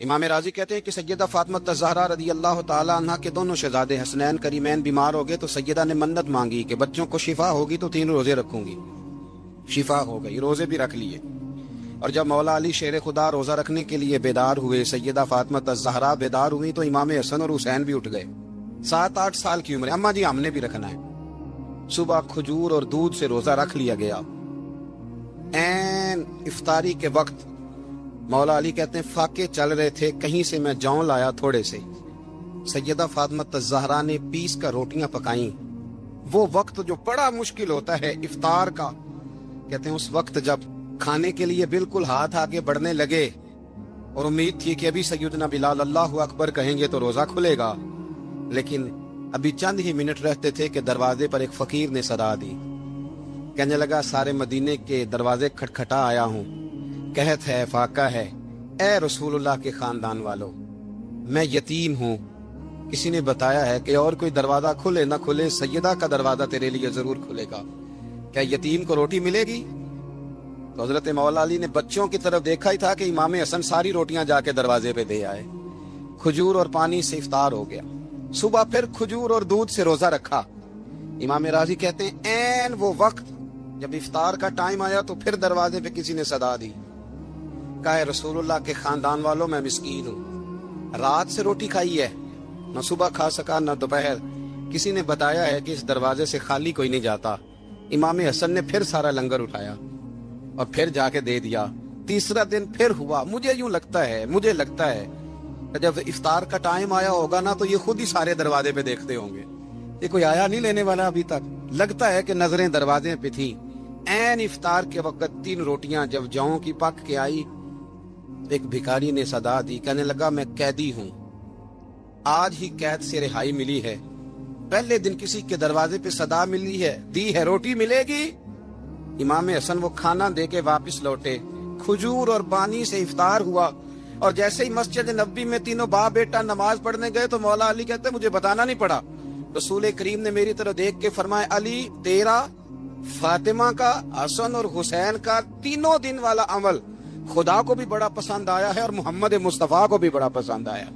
امام راضی کہتے ہیں کہ سیدہ فاطمہ الزہرا رضی اللہ تعالی عنہ کے دونوں شہزادے حسنین کریمین بیمار ہو گئے تو سیدہ نے منت مانگی کہ بچوں کو شفا ہوگی تو 3 روزے رکھوں گی. شفا ہو گئی، روزے بھی رکھ لیے. اور جب مولا علی شیر خدا روزہ رکھنے کے لیے بیدار ہوئے، سیدہ فاطمہ الزہرا بیدار ہوئی تو امام حسن اور حسین بھی اٹھ گئے. 7-8 سال کی عمر. اماں جی ہم نے بھی رکھنا ہے. صبح کھجور اور دودھ سے روزہ رکھ لیا گیا. این افطاری کے وقت مولا علی کہتے ہیں فاقے چل رہے تھے، کہیں سے میں جون لایا تھوڑے سے. سیدہ فاطمہ الزہرا نے پیس کر روٹیاں پکائیں. وہ وقت جو بڑا مشکل ہوتا ہے افطار کا، کہتے ہیں اس وقت جب کھانے کے لیے بالکل ہاتھ آگے بڑھنے لگے اور امید تھی کہ ابھی سیدنا بلال اللہ اکبر کہیں گے تو روزہ کھلے گا، لیکن ابھی چند ہی منٹ رہتے تھے کہ دروازے پر ایک فقیر نے صدا دی. کہنے لگا سارے مدینے کے دروازے کھٹکھٹا آیا ہوں، کہت ہے فاقہ ہے، اے رسول اللہ کے خاندان والوں، میں یتیم ہوں. کسی نے بتایا ہے کہ اور کوئی دروازہ کھلے نہ کھلے سیدہ کا دروازہ تیرے لیے ضرور کھلے گا. کیا یتیم کو روٹی ملے گی؟ تو حضرت مولا علی نے بچوں کی طرف دیکھا ہی تھا کہ امام حسن ساری روٹیاں جا کے دروازے پہ دے آئے. کھجور اور پانی سے افطار ہو گیا. صبح پھر کھجور اور دودھ سے روزہ رکھا. امام راضی کہتے ہیں این وہ وقت جب افطار کا ٹائم آیا تو پھر دروازے پہ کسی نے صدا دی. کہا رسول اللہ کے خاندان والوں میں مسکین ہوں، رات سے روٹی کھائی ہے، نہ صبح کھا سکا نہ دوپہر. کسی نے بتایا ہے کہ اس دروازے سے خالی کوئی نہیں جاتا. امام حسن نے پھر سارا لنگر اٹھایا اور پھر جا کے دے دیا. تیسرا دن پھر ہوا. مجھے لگتا ہے جب افطار کا ٹائم آیا ہوگا نا تو یہ خود ہی سارے دروازے پہ دیکھتے ہوں گے، یہ کوئی آیا نہیں لینے والا ابھی تک. لگتا ہے کہ نظریں دروازے پہ تھیں. این افطار کے وقت 3 روٹیاں جب جاؤں کی پک کے آئی، ایک بھکاری نے صدا دی. کہنے لگا میں قیدی ہوں، آج ہی قید سے رہائی ملی ہے. پہلے دن کسی کے دروازے پہ صدا ملی ہے، دی ہے روٹی ملے گی. امام حسن وہ کھانا دے کے واپس لوٹے. کھجور اور پانی سے افطار ہوا اور جیسے ہی مسجد نبوی میں تینوں باپ بیٹا نماز پڑھنے گئے تو مولا علی کہتے مجھے بتانا نہیں پڑا. رسول کریم نے میری طرف دیکھ کے فرمایا علی تیرا، فاطمہ کا، حسن اور حسین کا 3 دن والا عمل خدا کو بھی بڑا پسند آیا ہے اور محمد مصطفیٰ کو بھی بڑا پسند آیا،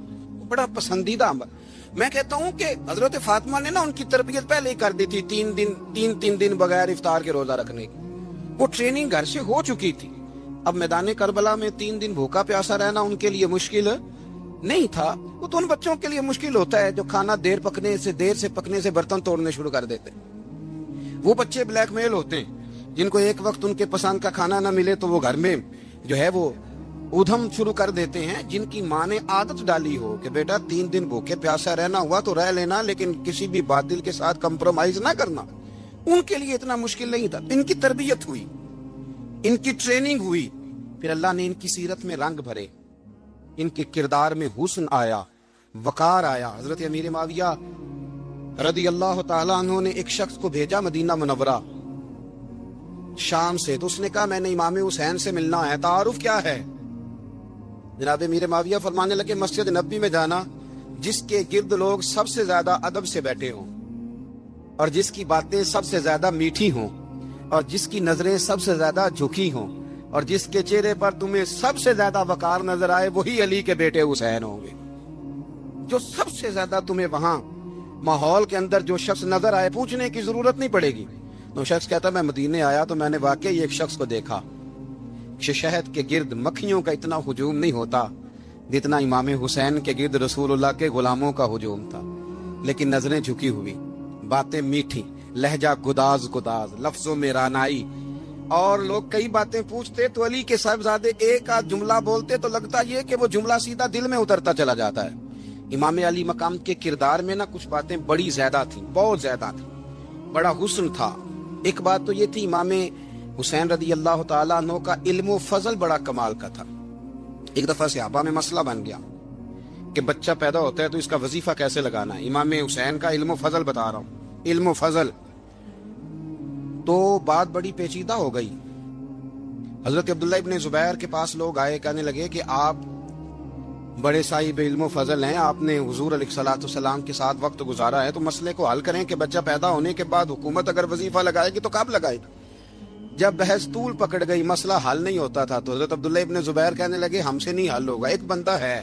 بڑا پسندیدہ عمل. میں کہتا ہوں کہ حضرت فاطمہ نے نا ان کی تربیت پہلے ہی کر دی تھی. 3 دن بغیر افطار کے روزہ رکھنے کی وہ ٹریننگ گھر سے ہو چکی تھی. اب میدان کربلا میں 3 دن بھوکا پیاسا رہنا ان کے لیے مشکل نہیں تھا. وہ تو ان بچوں کے لیے مشکل ہوتا ہے جو کھانا دیر سے پکنے سے برتن توڑنے شروع کر دیتے. وہ بچے بلیک میل ہوتے ہیں جن کو ایک وقت ان کے پسند کا کھانا نہ ملے تو وہ گھر میں جو ہے وہ ادھم شروع کر دیتے ہیں. جن کی ماں نے عادت ڈالی ہو کہ بیٹا 3 دن بھوکے پیاسا رہنا ہوا تو رہ لینا لیکن کسی بھی باطل کے ساتھ کمپرومائز نہ کرنا، ان کے لیے اتنا مشکل نہیں تھا. ان کی تربیت ہوئی، ان کی ٹریننگ ہوئی، پھر اللہ نے ان کی سیرت میں رنگ بھرے، ان کے کردار میں حسن آیا، وقار آیا. حضرت امیر معاویہ رضی اللہ تعالیٰ عنہ نے ایک شخص کو بھیجا مدینہ منورہ شام سے. تو اس نے کہا میں نے امام حسین سے ملنا ہے، تعارف کیا ہے؟ جناب امیر معاویہ فرمانے لگے مسجد نبوی میں جانا جس کے گرد لوگ سب سے زیادہ ادب سے بیٹھے ہوں اور جس کی باتیں سب سے زیادہ میٹھی ہوں اور جس کی نظریں سب سے زیادہ جھکی ہوں اور جس کے چہرے پر تمہیں سب سے زیادہ وقار نظر آئے وہی علی کے بیٹے حسین ہوں گے. جو سب سے زیادہ تمہیں وہاں ماحول کے اندر جو شخص نظر آئے پوچھنے کی ضرورت نہیں پڑے گی. تو شخص کہتا میں مدینے آیا تو میں نے واقعی ایک شخص کو دیکھا، شہد کے گرد مکھیوں کا اتنا ہجوم نہیں ہوتا جتنا امام حسین کے گرد رسول اللہ کے غلاموں کا ہجوم تھا. لیکن نظریں جھکی ہوئی، باتیں میٹھی، لہجہ گداز، لفظوں میں رانائی. اور لوگ کئی باتیں پوچھتے تو علی کے صاحبزادے ایک آدھ جملہ بولتے تو لگتا یہ کہ وہ جملہ سیدھا دل میں اترتا چلا جاتا ہے. امام علی مقام کے کردار میں نا کچھ باتیں بڑی زیادہ تھیں، بہت زیادہ تھیں، بڑا حسن تھا. ایک بات تو یہ تھی امام حسین رضی اللہ تعالیٰ عنہ کا علم و فضل بڑا کمال کا تھا. ایک دفعہ صحابہ میں مسئلہ بن گیا کہ بچہ پیدا ہوتا ہے تو اس کا وظیفہ کیسے لگانا ہے. امام حسین کا علم و فضل بتا رہا ہوں، علم و فضل. تو بات بڑی پیچیدہ ہو گئی. حضرت عبداللہ ابن زبیر کے پاس لوگ آئے، کہنے لگے کہ آپ بڑے صاحب علم و فضل ہیں، آپ نے حضور علیہ الصلوۃ والسلام کے ساتھ وقت گزارا ہے، تو مسئلے کو حل کریں کہ بچہ پیدا ہونے کے بعد حکومت اگر وظیفہ لگائے گی تو کب لگائے گی. جب بحث طول پکڑ گئی، مسئلہ حل نہیں ہوتا تھا، تو حضرت عبداللہ ابن زبیر کہنے لگے ہم سے نہیں حل ہوگا، ایک بندہ ہے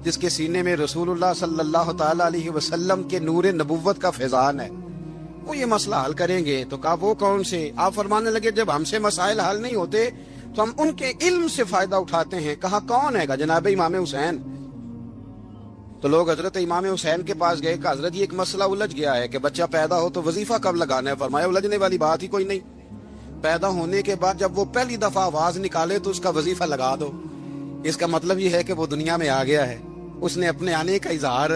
جس کے سینے میں رسول اللہ صلی اللہ تعالی علیہ وسلم کے نور نبوت کا فیضان ہے، وہ یہ مسئلہ حل کریں گے۔ تو کہا وہ کون سے؟ آپ فرمانے لگے جب ہم سے مسائل حل نہیں ہوتے تو ہم ان کے علم سے فائدہ اٹھاتے ہیں۔ کہا کون ہے گا؟ جناب امام حسین۔ تو لوگ حضرت امام حسین کے پاس گئے کہ حضرت یہ ایک مسئلہ الجھ گیا ہے کہ بچہ پیدا ہو تو وظیفہ کب لگانا ہے؟ فرمایا الجھنے والی بات ہی کوئی نہیں، پیدا ہونے کے بعد جب وہ پہلی دفعہ آواز نکالے تو اس کا وظیفہ لگا دو۔ اس کا مطلب یہ ہے کہ وہ دنیا میں آ گیا ہے، اس نے اپنے آنے کا اظہار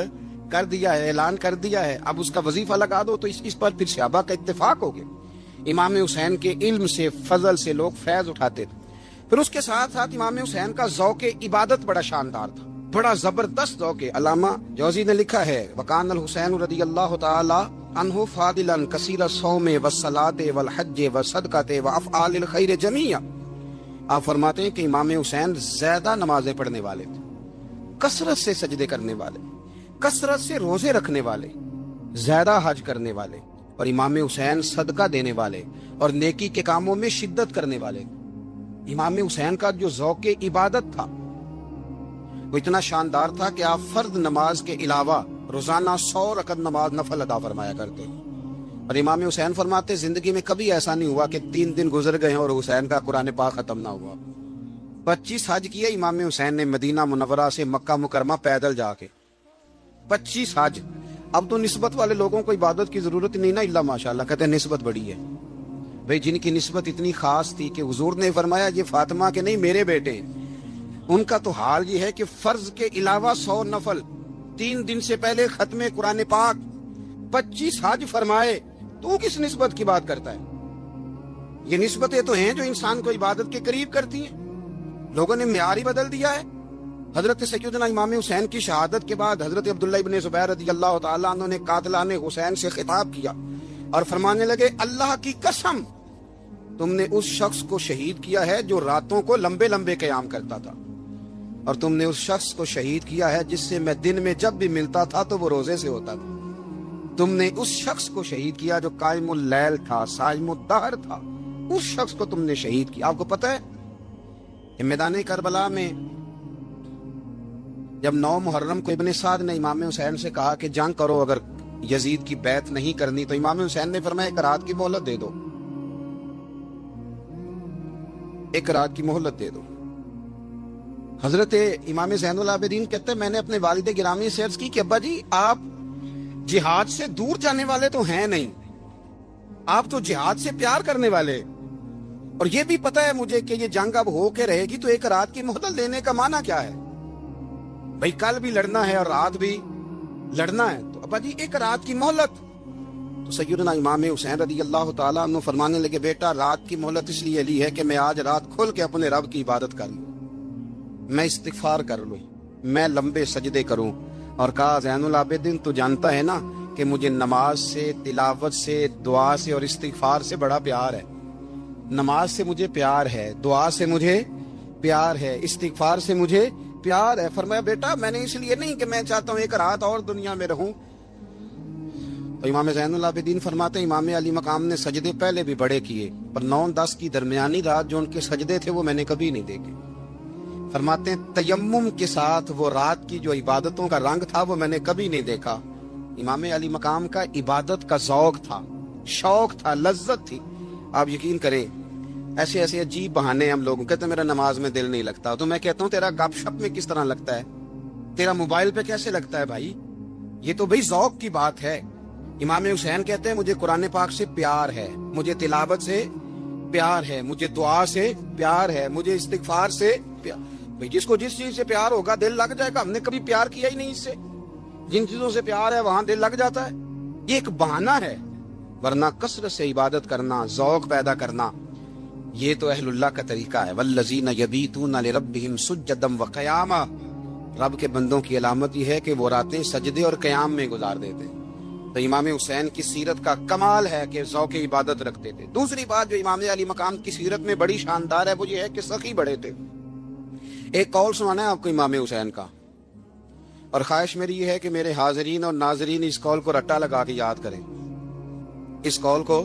کر دیا ہے، اعلان کر دیا ہے، اب اس کا وظیفہ لگا دو۔ تو اس پر پھر صحابہ کا اتفاق ہو گیا۔ امام حسین کے علم سے، فضل سے لوگ فیض اٹھاتے تھے۔ پھر اس کے ساتھ ساتھ امام حسین کا ذوق عبادت بڑا شاندار تھا، بڑا زبردست ذوق۔ علامہ جوزی نے لکھا ہے وکان الحسین رضی اللہ تعالی عنہ فاضلا کثیر الصوم والصلاۃ والحج والصدقۃ وافعال الخیر جميعا۔ آپ فرماتے ہیں کہ امام حسین زیادہ نمازیں پڑھنے والے تھے، کثرت سے سجدے کرنے والے، کثرت سے روزے رکھنے والے، زیادہ حج کرنے والے، اور امام حسین صدقہ دینے والے اور نیکی کے کاموں میں شدت کرنے والے۔ امام حسین کا جو ذوق عبادت تھا وہ اتنا شاندار تھا کہ آپ فرض نماز کے علاوہ روزانہ 100 رکعت نماز نفل ادا فرمایا کرتے۔ اور امام حسین فرماتے زندگی میں کبھی ایسا نہیں ہوا کہ 3 دن گزر گئے اور حسین کا قرآن پاک ختم نہ ہوا۔ 25 حج کیے امام حسین نے مدینہ منورہ سے مکہ مکرمہ پیدل جا کے، 25 حج۔ اب تو نسبت والے لوگوں کو عبادت کی ضرورت نہیں نا، اللہ ماشاءاللہ کہتے ہیں نسبت بڑی ہے بھئی، جن کی نسبت اتنی خاص تھی کہ حضور نے فرمایا یہ فاطمہ کے نہیں میرے بیٹے ہیں، ان کا تو حال یہ ہے کہ فرض کے علاوہ 100 نفل، 3 دن سے پہلے ختم قرآن پاک، 25 حج فرمائے، تو کس نسبت کی بات کرتا ہے؟ یہ نسبتیں تو ہیں جو انسان کو عبادت کے قریب کرتی ہیں۔ لوگوں نے معیار ہی بدل دیا ہے۔ حضرت سیدنا امام حسین کی شہادت کے بعد حضرت عبداللہ ابن زبیر رضی اللہ تعالیٰ عنہ نے قاتلان حسین سے خطاب کیا اور فرمانے لگے اللہ کی قسم تم نے اس شخص کو شہید کیا ہے جو راتوں کو لمبے لمبے قیام کرتا تھا، اور تم نے اس شخص کو شہید کیا ہے جس سے میں دن میں جب بھی ملتا تھا تو وہ روزے سے ہوتا تھا۔ تم نے اس شخص کو شہید کیا جو قائم اللیل تھا، صائم الدہر تھا، اس شخص کو تم نے شہید کیا۔ آپ کو پتہ ہے کہ میدان کربلا میں جب 9 محرم کو ابن سعد نے امام حسین سے کہا کہ جنگ کرو، اگر یزید کی بیعت نہیں کرنی تو امام حسین نے فرمایا 1 رات کی مہلت دے دو، 1 رات کی مہلت دے دو۔ حضرت امام زین العابدین کہتے ہیں میں نے اپنے والد گرامی سے عرض کی کہ ابا جی آپ جہاد سے دور جانے والے تو ہیں نہیں، آپ تو جہاد سے پیار کرنے والے، اور یہ بھی پتہ ہے مجھے کہ یہ جنگ اب ہو کے رہے گی، تو 1 رات کی مہلت دینے کا معنی کیا ہے؟ بھئی کل بھی لڑنا ہے اور رات بھی لڑنا ہے، تو ابا جی 1 رات کی مہلت۔ تو سیدنا امام حسین رضی اللہ تعالیٰ عنہ فرمانے لگے بیٹا رات کی مہلت اس لیے لی ہے کہ میں آج رات کھل کے اپنے رب کی عبادت کر لوں، میں استغفار کر لوں، میں لمبے سجدے کروں۔ اور کہا زین العابدین تو جانتا ہے نا کہ مجھے نماز سے، تلاوت سے، دعا سے اور استغفار سے بڑا پیار ہے۔ نماز سے مجھے پیار ہے، دعا سے مجھے پیار ہے، استغفار سے مجھے پیار ہے۔ فرمایا بیٹا میں نے اس لیے نہیں کہ میں چاہتا ہوں 1 رات اور دنیا میں رہوں۔ تو امام زین العابدین فرماتے ہیں امام علی مقام نے سجدے پہلے بھی بڑے کیے، پر 9-10 کی درمیانی رات جو ان کے سجدے تھے وہ میں نے کبھی نہیں دیکھے۔ فرماتے ہیں تیمم کے ساتھ وہ رات کی جو عبادتوں کا رنگ تھا وہ میں نے کبھی نہیں دیکھا۔ امام علی مقام کا عبادت کا ذوق تھا، شوق تھا، لذت تھی۔ آپ یقین کریں ایسے ایسے عجیب بہانے ہم لوگوں کہتے ہیں میرا نماز میں دل نہیں لگتا، تو میں کہتا ہوں تیرا گپ شپ میں کس طرح لگتا ہے، تیرا موبائل پہ کیسے لگتا ہے بھائی؟ یہ تو بھائی ذوق کی بات ہے۔ امام حسین کہتے ہیں مجھے قرآن پاک سے پیار ہے، مجھے تلاوت سے پیار ہے، مجھے دعا سے پیار ہے، مجھے استغفار سے پیار۔ بھائی جس کو جس چیز سے پیار ہوگا دل لگ جائے گا۔ ہم نے کبھی پیار کیا ہی نہیں اس سے، جن چیزوں سے پیار ہے وہاں دل لگ جاتا ہے۔ یہ ایک بہانہ ہے، ورنہ کثرت سے عبادت کرنا، ذوق پیدا کرنا، یہ تو اہل اللہ کا طریقہ ہے۔ والذین یبیتون لربہم سجدا وقیاما، رب کے بندوں کی علامت یہ ہے کہ وہ راتیں سجدے اور قیام میں گزار دیتے ہیں۔ تو امام حسین کی سیرت کا کمال ہے کہ ذوق عبادت رکھتے تھے۔ دوسری بات جو امام علی مقام کی سیرت میں بڑی شاندار ہے وہ یہ ہے کہ سخی بڑے تھے۔ ایک قول سنانا ہے آپ کو امام حسین کا، اور خواہش میری یہ ہے کہ میرے حاضرین اور ناظرین اس قول کو رٹا لگا کے یاد کریں، اس قول کو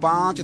5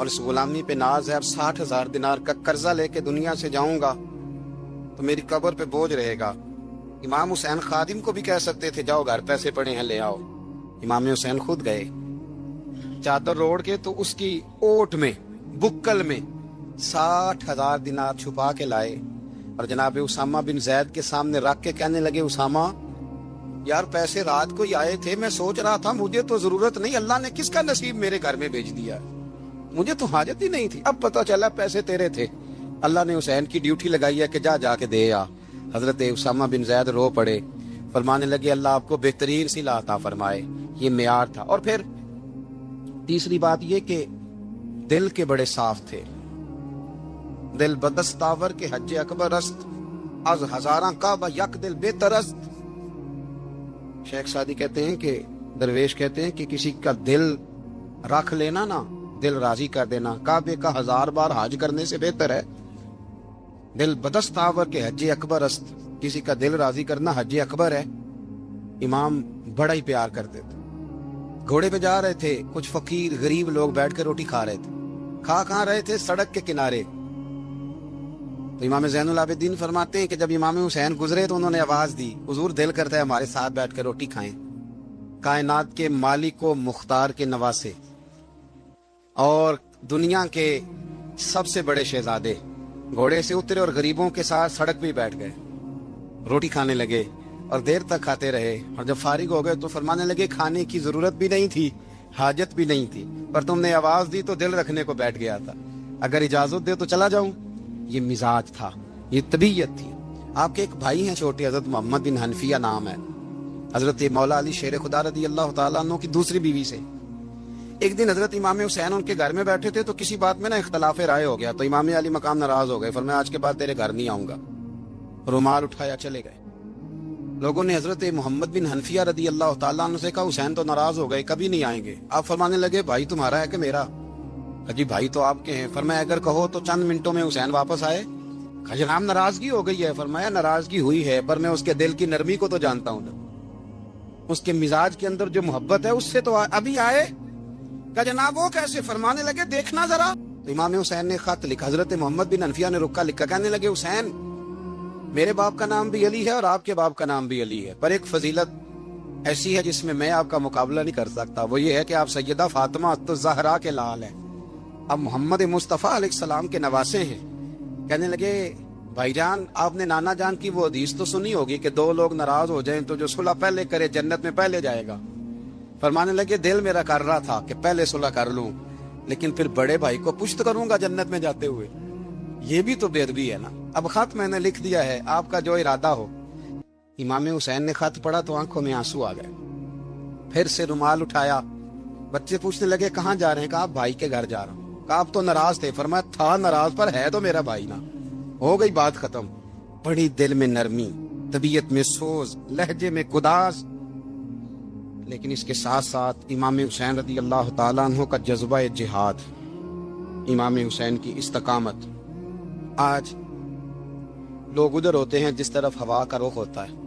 اور اس غلامی پہ ناز ہے، اب 60,000 دینار کا قرضہ لے کے دنیا سے جاؤں گا تو میری قبر پہ بوجھ رہے گا۔ امام حسین خادم کو بھی کہہ سکتے تھے جاؤ گھر پیسے پڑے ہیں لے آؤ، امام حسین خود گئے، چادر روڑ کے تو اس کی اوٹ میں بکل میں 60,000 دینار چھپا کے لائے اور جناب اسامہ بن زید کے سامنے رکھ کے کہنے لگے اسامہ یار پیسے رات کو ہی آئے تھے، میں سوچ رہا تھا مجھے تو ضرورت نہیں، اللہ نے کس کا نصیب میرے گھر میں بھیج دیا، مجھے تو حاجت ہی نہیں تھی، اب پتہ چلا پیسے تیرے تھے، اللہ نے حسین کی ڈیوٹی لگائی ہے کہ جا کے دے آ۔ حضرت اسامہ بن زید رو پڑے، فرمانے لگے اللہ آپ کو بہترین صلہ عطا فرمائے، یہ معیار تھا۔ اور پھر تیسری بات یہ کہ دل کے بڑے صاف تھے، دل بدستاور کے حج اکبر است، از ہزاراں کعبہ یک دل بہتر است۔ شیخ سعدی کہتے ہیں کہ درویش کہتے ہیں کہ کسی کا دل رکھ لینا نا، دل راضی کر دینا کعبے کا 1000 بار حج کرنے سے بہتر ہے۔ دل بدستاور کے حج اکبر است، کسی کا دل راضی کرنا حج اکبر ہے۔ امام بڑا ہی پیار کرتے تھے، گھوڑے پہ جا رہے تھے، کچھ فقیر غریب لوگ بیٹھ کے روٹی کھا رہے تھے، کہاں رہے تھے؟ سڑک کے کنارے۔ تو امام زین العابدین فرماتے ہیں کہ جب امام حسین گزرے تو انہوں نے آواز دی حضور دل کرتا ہے ہمارے ساتھ بیٹھ کے روٹی کھائیں۔ کائنات کے مالک و مختار کے نواسے اور دنیا کے سب سے بڑے شہزادے گھوڑے سے اترے اور غریبوں کے ساتھ سڑک پہ بیٹھ گئے، روٹی کھانے لگے اور دیر تک کھاتے رہے، اور جب فارغ ہو گئے تو فرمانے لگے کھانے کی ضرورت بھی نہیں تھی، حاجت بھی نہیں تھی، پر تم نے آواز دی تو دل رکھنے کو بیٹھ گیا تھا، اگر اجازت دے تو چلا جاؤں۔ یہ مزاج تھا، یہ طبیعت تھی۔ آپ کے ایک بھائی ہیں چھوٹے، حضرت محمد بن حنفیہ نام ہے، حضرت مولا علی شیر خدا رضی اللہ تعالیٰ عنہ کی دوسری بیوی سے۔ ایک دن حضرت امام حسین ان کے گھر میں بیٹھے تھے تو کسی بات میں نا اختلاف رائے ہو گیا، تو امام علی مقام ناراض ہو گئے، فرمایا آج کے بعد تیرے گھر نہیں آؤں گا، رومال اٹھایا چلے گئے۔ لوگوں نے حضرت محمد بن حنفیہ رضی اللہ تعالیٰ عنہ سے کہا حسین تو ناراض ہو گئے، کبھی نہیں آئیں گے۔ آپ فرمانے لگے بھائی تمہارا ہے کہ میرا؟ جی بھائی تو آپ کے ہیں۔ فرمایا اگر کہو تو چند منٹوں میں حسین واپس آئے۔ جناب ناراضگی ہو گئی ہے؟ فرمایا ناراضگی ہوئی ہے پر میں اس کے دل کی نرمی کو تو جانتا ہوں، اس کے مزاج کے اندر جو محبت ہے اس سے تو ابھی آئے۔ کہ جناب وہ کیسے؟ فرمانے لگے دیکھنا ذرا۔ تو امام حسین نے خط لکھا، حضرت محمد بن حنفیہ نے رکا لکھا، کہنے لگے حسین میرے باپ کا نام بھی علی ہے اور آپ کے باپ کا نام بھی علی ہے، پر ایک فضیلت ایسی ہے جس میں میں آپ کا مقابلہ نہیں کر سکتا، وہ یہ ہے کہ آپ سیدہ فاطمہ الزہرا کے لال ہیں، آپ محمد مصطفیٰ علیہ السلام کے نواسے ہیں۔ کہنے لگے بھائی جان آپ نے نانا جان کی وہ حدیث تو سنی ہوگی کہ دو لوگ ناراض ہو جائیں تو جو صلح پہلے کرے جنت میں پہلے جائے گا۔ فرمانے لگے دل میرا کر رہا تھا کہ پہلے صلح کر لوں، لیکن پھر بڑے بھائی کو پشت کروں گا جنت میں جاتے ہوئے، یہ بھی تو بے ادبی ہے نا۔ اب خط میں نے لکھ دیا ہے، آپ کا جو ارادہ ہو۔ امام حسین نے خط پڑھا تو آنکھوں میں آنسو آ گئے، پھر سے رومال اٹھایا، بچے پوچھنے لگے کہاں جا رہے ہیں؟ کہا آپ بھائی کے گھر جا رہا ہوں۔ کہا آپ تو ناراض تھے؟ فرمایا تھا ناراض پر ہے تو میرا بھائی نا، ہو گئی بات ختم۔ بڑی دل میں نرمی، طبیعت میں سوز، لہجے میں قداس، لیکن اس کے ساتھ ساتھ امام حسین رضی اللہ تعالیٰ عنہ کا جذبہ جہاد، امام حسین کی استقامت۔ آج لوگ ادھر ہوتے ہیں جس طرف ہوا کا رخ ہوتا ہے،